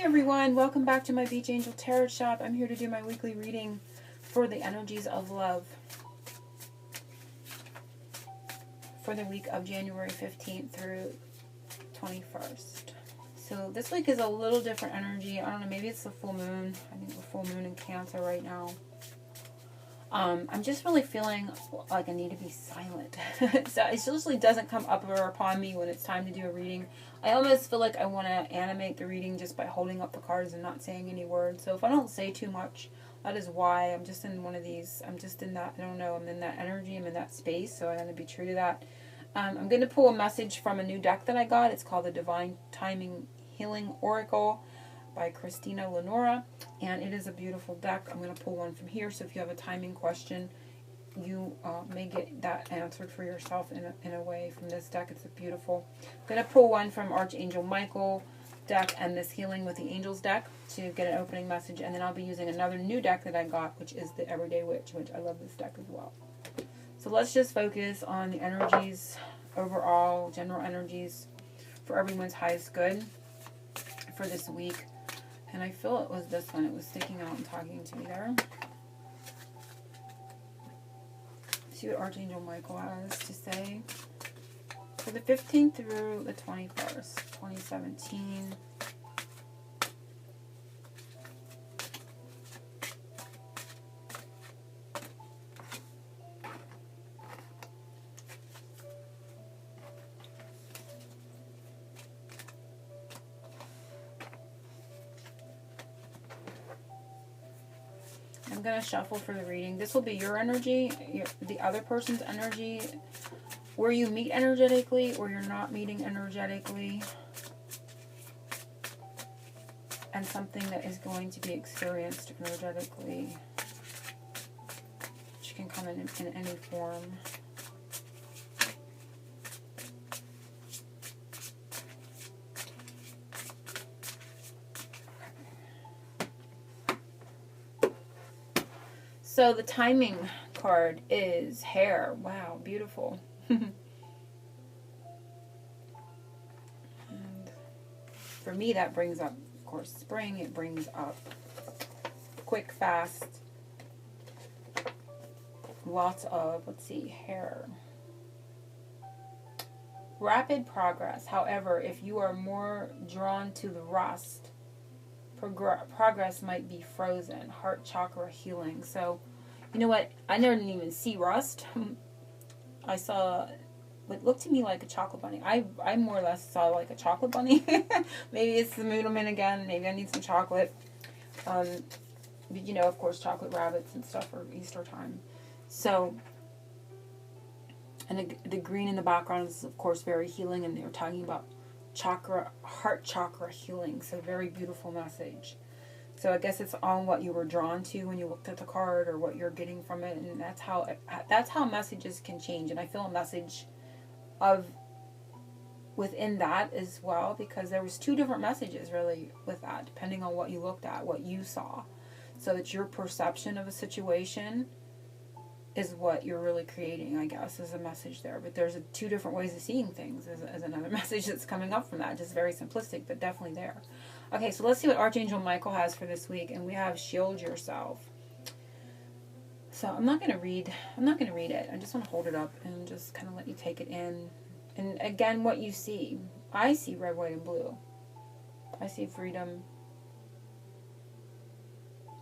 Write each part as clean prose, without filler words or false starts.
everyone, welcome back to my Beach Angel Tarot Shop. I'm here to do my weekly reading for the energies of love for the week of January 15th through 21st. So this week is a little different energy. I don't know, maybe it's the full moon. I think the full moon in Cancer right now. I'm just really feeling like I need to be silent. So it usually doesn't come up or upon me when it's time to do a reading. I almost feel like I want to animate the reading just by holding up the cards and not saying any words. So if I don't say too much, that is why. I'm just in one of these, I'm just in that, I don't know, I'm in that energy, I'm in that space, so I'm going to be true to that. I'm going to pull a message from a new deck that I got. It's called the Divine Timing Healing Oracle by Christina Lenora, and it is a beautiful deck. I'm going to pull one from here, so if you have a timing question, you may get that answered for yourself in a way from this deck. It's beautiful. I'm going to pull one from Archangel Michael deck and this Healing with the Angels deck to get an opening message, and then I'll be using another new deck that I got, which is the Everyday Witch, which I love this deck as well. So let's just focus on the energies, overall, general energies for everyone's highest good for this week. And I feel it was this one. It was sticking out and talking to me there. See what Archangel Michael has to say. For the 15th through the 21st, 2017. I'm going to shuffle for the reading. This will be your energy, the other person's energy, where you meet energetically or you're not meeting energetically, and something that is going to be experienced energetically, which can come in any form. So the timing card is hair. Wow, beautiful. And for me, that brings up, of course, spring. It brings up quick, fast, lots of, let's see, hair. Rapid progress. However, if you are more drawn to the rust, progress might be frozen. Heart chakra healing. So, you know what? I never didn't even see rust. I saw what looked to me like a chocolate bunny. I more or less saw like a chocolate bunny. Maybe it's the mood I'm in again. Maybe I need some chocolate. But you know, of course, chocolate rabbits and stuff for Easter time. So, and the green in the background is, of course, very healing. And they're talking about chakra, heart chakra healing. So very beautiful message. So I guess it's on what you were drawn to when you looked at the card, or what you're getting from it, and that's how messages can change. And I feel a message of within that as well, because there was two different messages really with that, depending on what you looked at, what you saw. So it's your perception of a situation is what you're really creating, I guess, is a message there. But there's two different ways of seeing things as another message that's coming up from that. Just very simplistic, but definitely there. Okay, so let's see what Archangel Michael has for this week. And we have shield yourself. So I'm not going to read it. I just want to hold it up and just kind of let you take it in. And again, what you see. I see red, white, and blue. I see freedom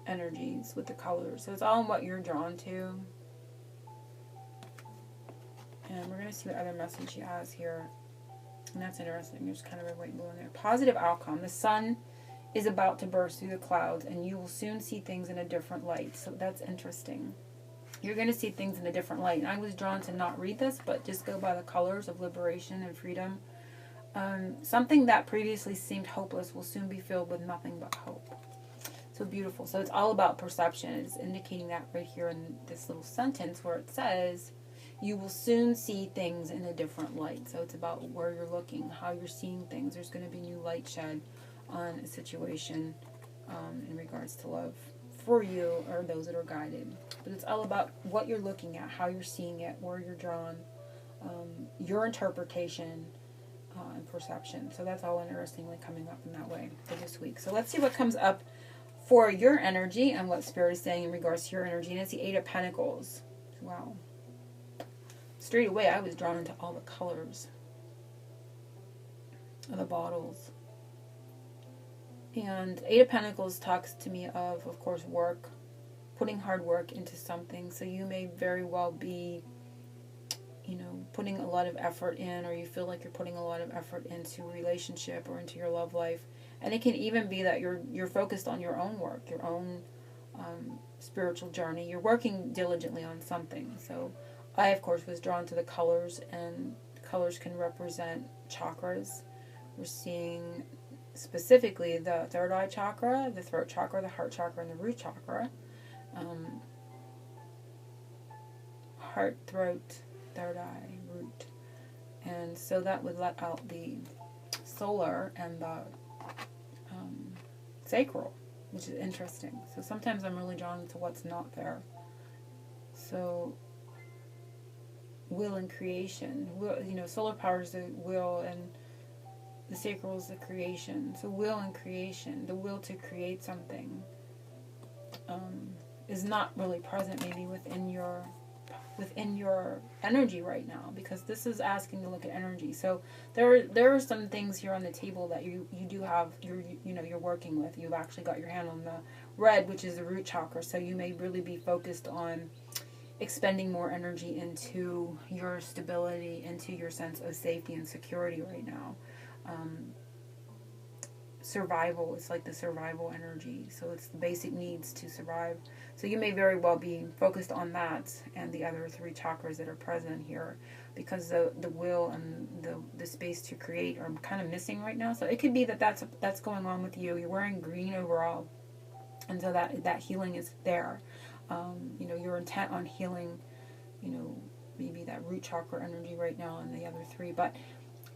energies with the colors. So it's all in what you're drawn to. And we're going to see what other message he has here. And that's interesting. There's kind of red, white, and blue in there. Positive outcome. The sun is about to burst through the clouds, and you will soon see things in a different light. So that's interesting. You're going to see things in a different light. And I was drawn to not read this, but just go by the colors of liberation and freedom. Something that previously seemed hopeless will soon be filled with nothing but hope. So beautiful. So it's all about perception. It's indicating that right here in this little sentence where it says, you will soon see things in a different light. So it's about where you're looking, how you're seeing things. There's going to be new light shed on a situation in regards to love for you or those that are guided. But it's all about what you're looking at, how you're seeing it, where you're drawn, your interpretation, and perception. So that's all interestingly coming up in that way for this week. So let's see what comes up for your energy and what Spirit is saying in regards to your energy. And it's the Eight of Pentacles. Wow. Straight away, I was drawn into all the colors of the bottles. And Eight of Pentacles talks to me of course, work. Putting hard work into something. So you may very well be, you know, putting a lot of effort in, or you feel like you're putting a lot of effort into a relationship or into your love life. And it can even be that you're focused on your own work, your own spiritual journey. You're working diligently on something. So I, of course, was drawn to the colors, and colors can represent chakras. We're seeing specifically the third eye chakra, the throat chakra, the heart chakra, and the root chakra. Heart, throat, third eye, root. And so that would let out the solar and the sacral, which is interesting. So sometimes I'm really drawn to what's not there. So will and creation. Will, you know, solar power is the will, and the sacral is the creation. So will and creation, the will to create something, is not really present maybe within your energy right now, because this is asking to look at energy. So there are some things here on the table that you do have, you're working with. You've actually got your hand on the red, which is the root chakra. So you may really be focused on expending more energy into your stability, into your sense of safety and security right now. Survival, it's like the survival energy. So it's the basic needs to survive. So you may very well be focused on that and the other three chakras that are present here, because the will and the space to create are kind of missing right now. So it could be that's going on with you. You're wearing green overall, and so that healing is there. You're intent on healing, maybe that root chakra energy right now and the other three. But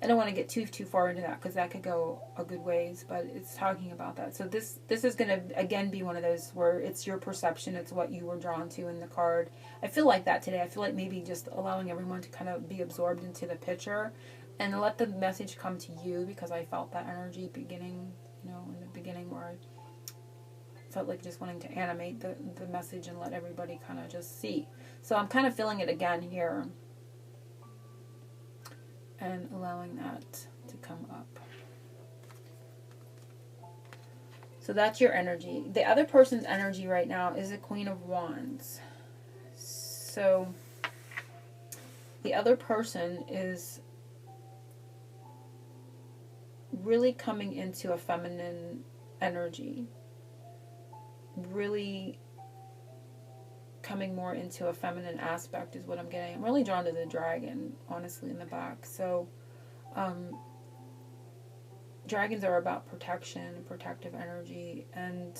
I don't want to get too far into that, because that could go a good ways, but it's talking about that. So this is going to, again, be one of those where it's your perception, it's what you were drawn to in the card. I feel like that today. I feel like maybe just allowing everyone to kind of be absorbed into the picture and let the message come to you, because I felt that energy beginning, in the beginning, where I felt like just wanting to animate the message and let everybody kind of just see. So I'm kind of feeling it again here, and allowing that to come up. So that's your energy. The other person's energy right now is the Queen of Wands. So the other person is really coming into a feminine energy. Really coming more into a feminine aspect is what I'm getting. I'm really drawn to the dragon, honestly, in the back. So dragons are about protection, protective energy, and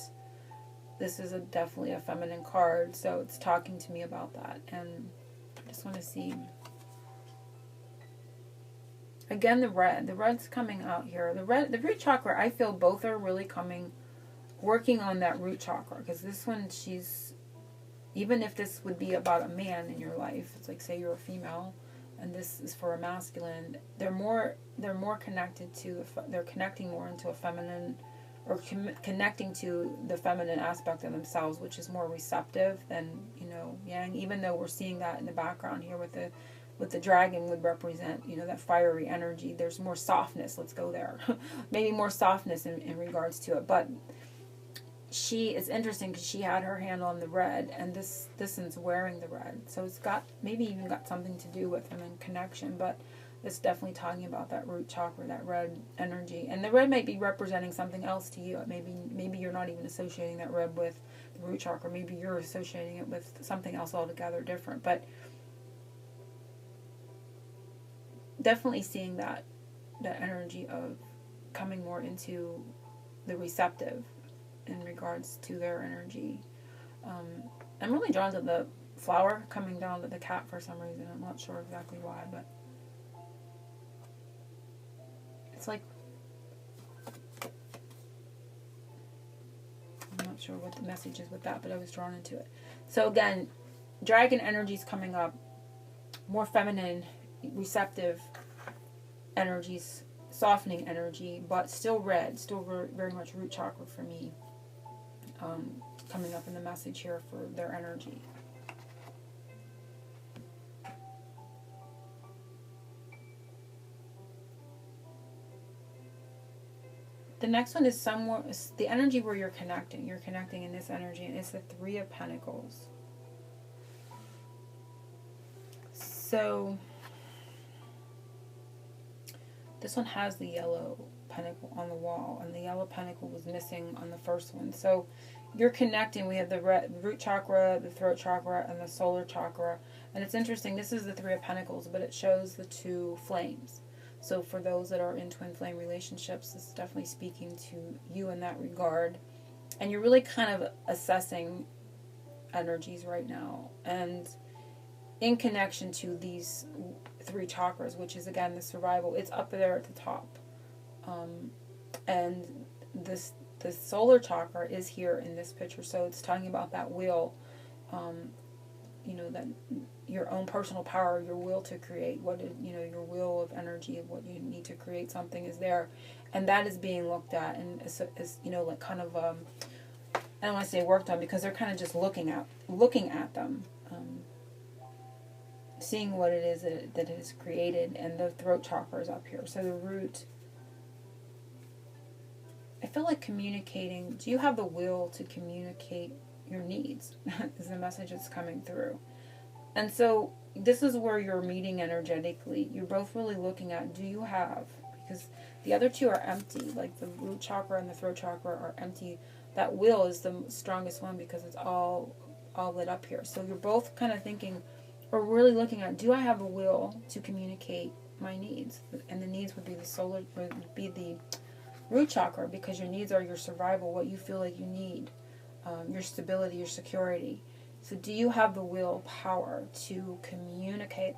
this is definitely a feminine card, so it's talking to me about that. And I just want to see again the red's coming out here. The root chakra, I feel both are really working on that root chakra, because this one, even if this would be about a man in your life, it's like, say you're a female and this is for a masculine, they're more connected to, they're connecting more into a feminine, or connecting to the feminine aspect of themselves, which is more receptive than, yang, even though we're seeing that in the background here with the dragon would represent, that fiery energy. There's more softness, let's go there. Maybe more softness in regards to it, but it's interesting because she had her hand on the red, and this one's wearing the red. So it's maybe even got something to do with them in connection, but it's definitely talking about that root chakra, that red energy. And the red might be representing something else to you. Maybe you're not even associating that red with the root chakra. Maybe you're associating it with something else altogether different. But definitely seeing that energy of coming more into the receptive in regards to their energy. I'm really drawn to the flower coming down to the cat for some reason. I'm not sure exactly why, but it's like, I'm not sure what the message is with that, but I was drawn into it. So again, dragon energies coming up, more feminine, receptive energies softening energy, but still red, still very much root chakra for me, coming up in the message here for their energy. The next one is somewhere, the energy where you're connecting. You're connecting in this energy, and it's the Three of Pentacles. So this one has the yellow pentacle on the wall, and the yellow pentacle was missing on the first one. So you're connecting. We have the root chakra, the throat chakra, and the solar chakra. And it's interesting, this is the Three of Pentacles, but it shows the two flames. So for those that are in twin flame relationships, this is definitely speaking to you in that regard. And you're really kind of assessing energies right now. And in connection to these three chakras, which is, again, the survival, it's up there at the top. And the solar chakra is here in this picture. So it's talking about that will, that your own personal power, your will to create, your will of energy, of what you need to create something is there. And that is being looked at, and is like kind of, I don't want to say worked on, because they're kind of just looking at them, seeing what it is that it has created. And the throat chakra is up here. So the root, I feel like communicating. Do you have the will to communicate your needs? Is the message that's coming through. And so this is where you're meeting energetically. You're both really looking at, do you have, because the other two are empty, like the root chakra and the throat chakra are empty. That will is the strongest one because it's all lit up here. So you're both kind of thinking, or really looking at, do I have a will to communicate my needs? And the needs would be the root chakra, because your needs are your survival, what you feel like you need, your stability, your security. So do you have the willpower to communicate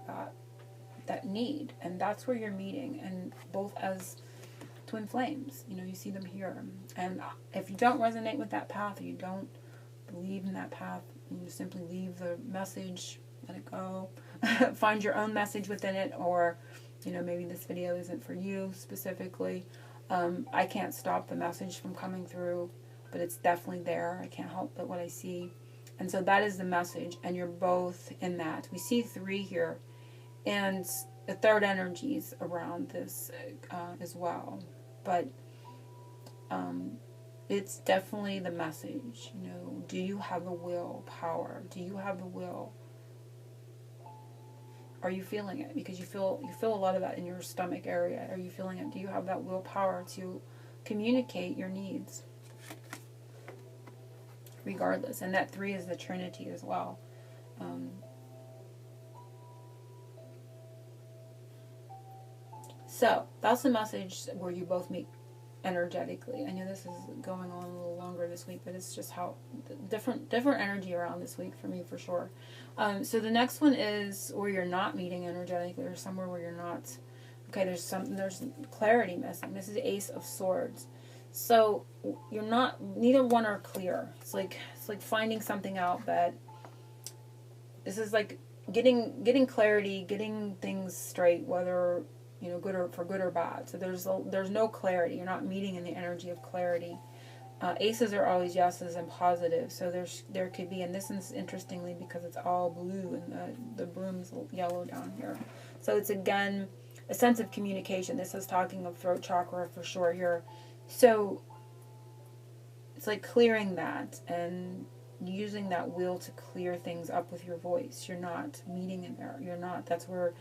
that need? And that's where you're meeting, and both as twin flames. You see them here. And if you don't resonate with that path, or you don't believe in that path, you simply leave the message, let it go. Find your own message within it, or maybe this video isn't for you specifically. I can't stop the message from coming through, but it's definitely there. I can't help but what I see. And so that is the message, and you're both in that. We see 3 here, and the third energies around this as well. But it's definitely the message. Do you have the willpower? Do you have the will? Are you feeling it? Because you feel a lot of that in your stomach area. Are you feeling it? Do you have that willpower to communicate your needs? Regardless. And that 3 is the Trinity as well. So that's the message where you both meet energetically. I know this is going on a little longer this week, but it's just how different energy around this week for me, for sure. So the next one is where you're not meeting energetically, or somewhere where you're not. Okay, there's clarity missing. This is Ace of Swords. So you're not, neither one are clear. It's like finding something out that this is like getting clarity, getting things straight, whether good or bad. So there's no clarity. You're not meeting in the energy of clarity. Aces are always yeses and positive. So there could be, and this is interestingly because it's all blue and the broom's yellow down here. So it's again a sense of communication. This is talking of throat chakra for sure here. So it's like clearing that and using that will to clear things up with your voice. You're not meeting in there. You're not. That's where,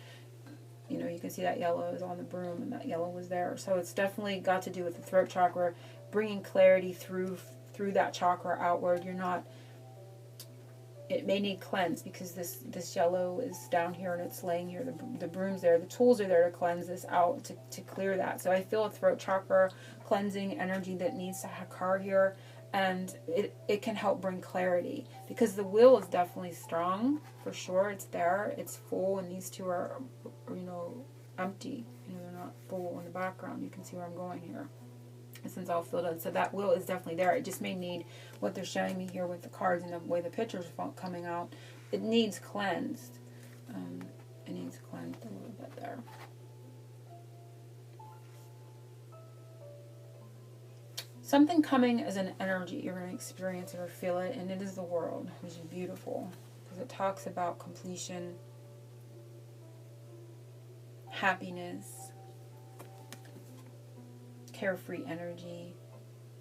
you can see that yellow is on the broom, and that yellow was there. So it's definitely got to do with the throat chakra, bringing clarity through that chakra outward. You're not. It may need cleanse because this yellow is down here and it's laying here. The broom's there. The tools are there to cleanse this out, to clear that. So I feel a throat chakra cleansing energy that needs to occur here. And it can help bring clarity. Because the will is definitely strong, for sure. It's there. It's full. And these two are, empty. They're not full in the background. You can see where I'm going here. Since all filled in. So that will is definitely there. It just may need what they're showing me here with the cards and the way the pictures are coming out. It needs cleansed. It needs cleansed a little bit there. something coming as an energy. You're going to experience it or feel it, and it is the world, which is beautiful because it talks about completion, happiness, carefree energy,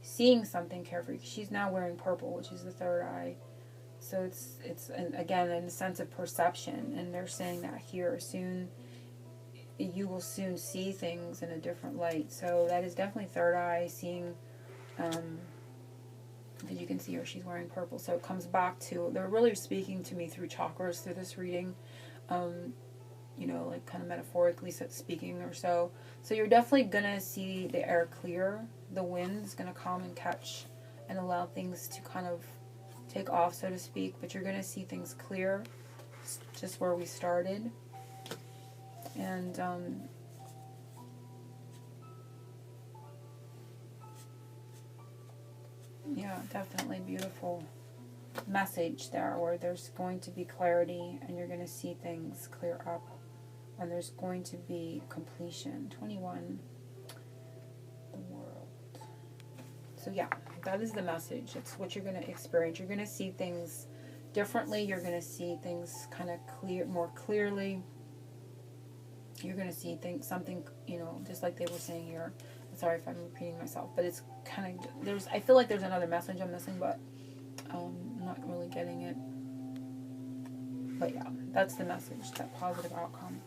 seeing something carefree. She's now wearing purple, which is the third eye. So it's again in a sense of perception, and they're saying that here soon you will soon see things in a different light. So that is definitely third eye, seeing, because you can see her, she's wearing purple. So it comes back to, they're really speaking to me through chakras through this reading, you know, like kind of metaphorically speaking or so. So you're definitely gonna see the air clear, the wind's gonna come and catch and allow things to kind of take off, so to speak, but you're going to see things clear, just where we started. And yeah, definitely beautiful message there, where there's going to be clarity and you're going to see things clear up, and there's going to be completion. 21, the world. So yeah, that is the message. It's what you're going to experience. You're going to see things differently. You're going to see things kind of more clearly. You're going to see things, something, you know, just like they were saying here. I'm sorry if I'm repeating myself, but it's kind of, I feel like there's another message I'm missing, but I'm not really getting it. But yeah, that's the message, that positive outcome.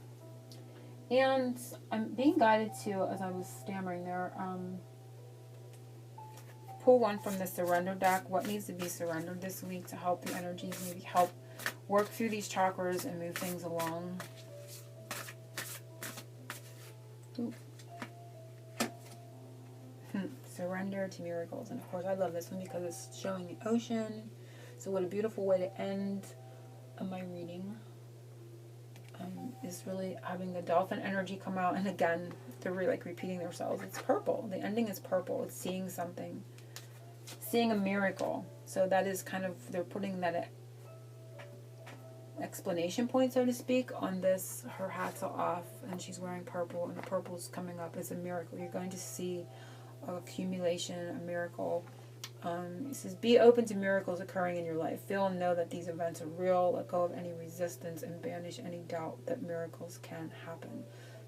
And I'm being guided to, as I was stammering there, pull one from the surrender deck. What needs to be surrendered this week to help the energies maybe help work through these chakras and move things along. Surrender to miracles. And of course I love this one because it's showing an ocean. So what a beautiful way to end my reading. Is really having the dolphin energy come out. And again, they're really like repeating themselves. It's purple. The ending is purple. It's seeing something. Seeing a miracle. So that is kind of, they're putting that explanation point, so to speak, on this. Her hats are off and she's wearing purple, and the purple's coming up as a miracle. You're going to see accumulation, a miracle. It says, be open to miracles occurring in your life. Feel and know that these events are real. Let go of any resistance and banish any doubt that miracles can happen.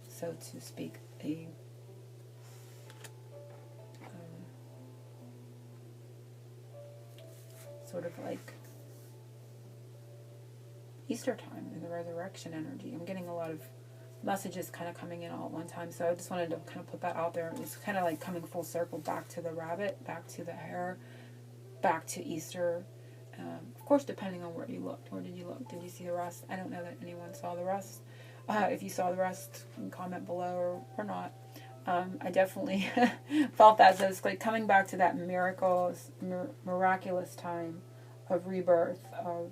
So to speak, a sort of like Easter time and the resurrection energy. I'm getting a lot of messages kind of coming in all at one time, so I just wanted to kind of put that out there. It's kind of like coming full circle back to the rabbit, back to the hare, back to Easter. Of course, depending on where you looked. Where did you look? Did you see the rest? I don't know that anyone saw the rest. If you saw the rest, you can comment below or not. I definitely felt that. So it's like coming back to that miraculous time of rebirth, of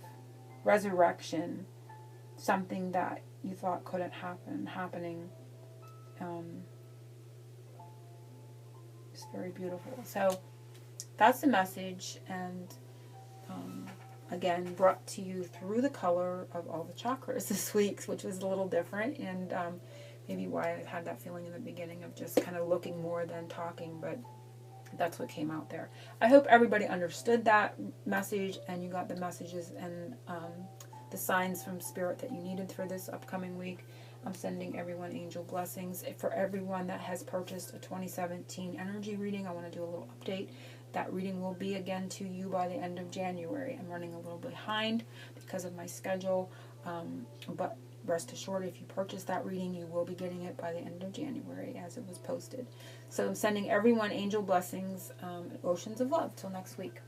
resurrection, something that you thought couldn't happen, happening. It's very beautiful. So that's the message, and again, brought to you through the color of all the chakras this week, which was a little different, and maybe why I had that feeling in the beginning of just kind of looking more than talking, but that's what came out there. I hope everybody understood that message, and you got the messages and the signs from Spirit that you needed for this upcoming week. I'm sending everyone angel blessings. For everyone that has purchased a 2017 energy reading, I want to do a little update. That reading will be again to you by the end of January. I'm running a little behind because of my schedule, but rest assured, if you purchase that reading, you will be getting it by the end of January as it was posted. So I'm sending everyone angel blessings, oceans of love. Till next week.